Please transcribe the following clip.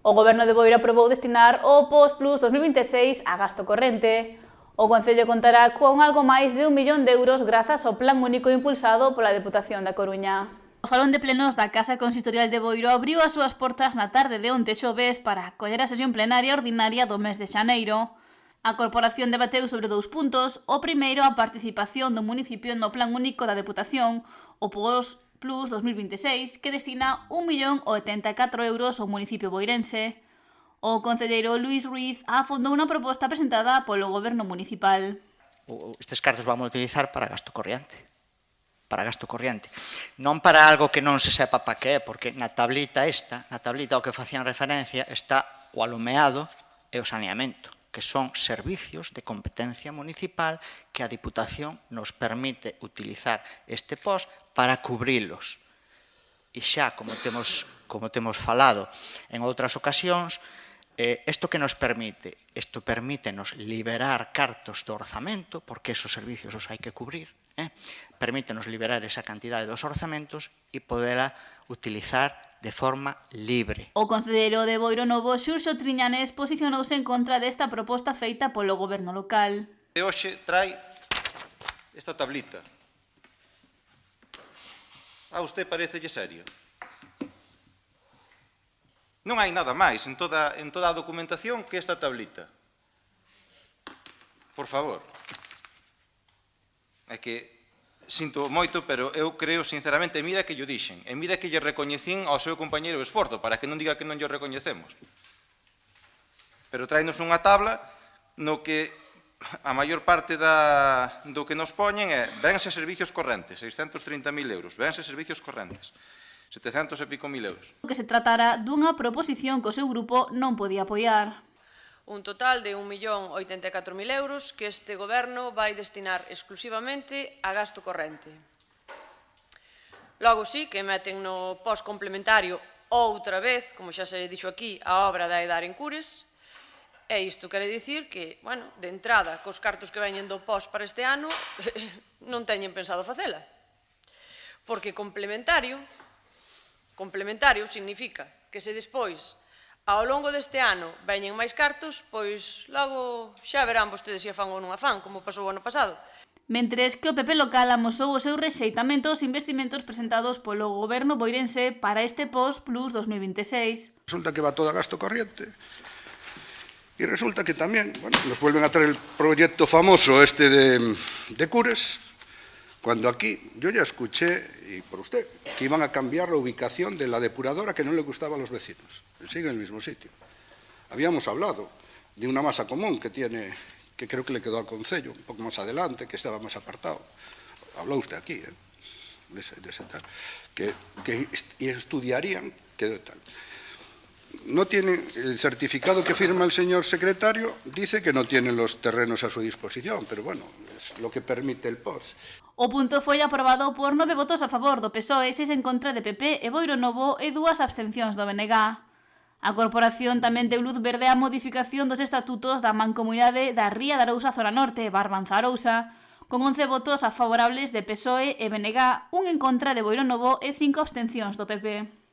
O Goberno de Boiro aprobou destinar o POS Plus 2026 a gasto corrente. O Concello contará con algo máis de 1 millón de euros grazas ao Plan Único impulsado pola Deputación da Coruña. O Salón de Plenos da Casa Consistorial de Boiro abriu as súas portas na tarde de onte xoves para acoller a sesión plenaria ordinaria do mes de xaneiro. A Corporación debateu sobre 2 puntos. O primeiro, a participación do municipio no Plan Único da Deputación, o POS Plus 2026, que destina 1.084 euros ao municipio boirense. O concelleiro Luís Ruiz afondou unha proposta presentada polo Goberno municipal. Estes cartos vamos a utilizar para gasto corriente. Non para algo que non se sepa para que é, porque na tablita ao que facían referencia está o alumeado e o saneamento, que son servicios de competencia municipal que a Diputación nos permite utilizar este POS para cubrilos. E xa, como temos falado en outras ocasións, isto que nos permite? Isto permítenos liberar cartos do orzamento, porque esos servicios os hai que cubrir, permítenos liberar esa cantidade dos orzamentos e podela utilizar de forma libre. O concelleiro de Boiro Novo, Xurxo Triñanes, posicionouse en contra desta proposta feita polo Goberno local. E hoxe trae esta tablita. A usted parecelle serio? Non hai nada máis en toda a documentación que esta tablita. Por favor. É que sinto moito, pero eu creo sinceramente, mira que llo dixen, e mira que lle recoñecín ao seu compañeiro esforzo, para que non diga que non llo recoñecemos. Pero tráenos unha tabla no que a maior parte do que nos poñen é vense servicios correntes, 630.000 euros, vense servicios correntes, 700 e pico mil euros. Que se tratara dunha proposición que o seu grupo non podía apoiar. Un total de 1.084.000 euros que este Goberno vai destinar exclusivamente a gasto corrente. Logo sí que meten no POS complementario outra vez, como xa se dixo aquí, a obra da Edar en Cures, e isto quere dicir que, bueno, de entrada, cos cartos que veñen do POS para este ano, non teñen pensado facela. Porque complementario significa que se despois, ao longo deste ano, veñen máis cartos, pois logo xa verán vostedes se a fan ou non a fan, como pasou o ano pasado. Mentres que o PP local amosou o seu rexeitamento aos investimentos presentados polo Goberno boirense para este POS Plus 2026. Resulta que va todo a gasto corriente. Y resulta que también, bueno, nos vuelven a traer el proyecto famoso este de Cures, cuando aquí yo ya escuché, y por usted, que iban a cambiar la ubicación de la depuradora que no le gustaba a los vecinos. Sigue en el mismo sitio. Habíamos hablado de una masa común que tiene, que creo que le quedó al concello, un poco más adelante, que estaba más apartado. Habló usted aquí, de ese tal, que estudiarían que tal. No tiene el certificado que firma el señor secretario, dice que no tienen los terrenos a su disposición, pero bueno, es lo que permite el POS. O punto foi aprobado por 9 votos a favor do PSOE, 6 en contra de PP e Boiro Novo e 2 abstencións do BNG. A corporación tamén deu luz verde á modificación dos estatutos da Mancomunidade da Ría de Arousa Zona Norte, Barbanza Arousa, con 11 votos a favorables de PSOE e BNG, 1 en contra de Boiro Novo e 5 abstencións do PP.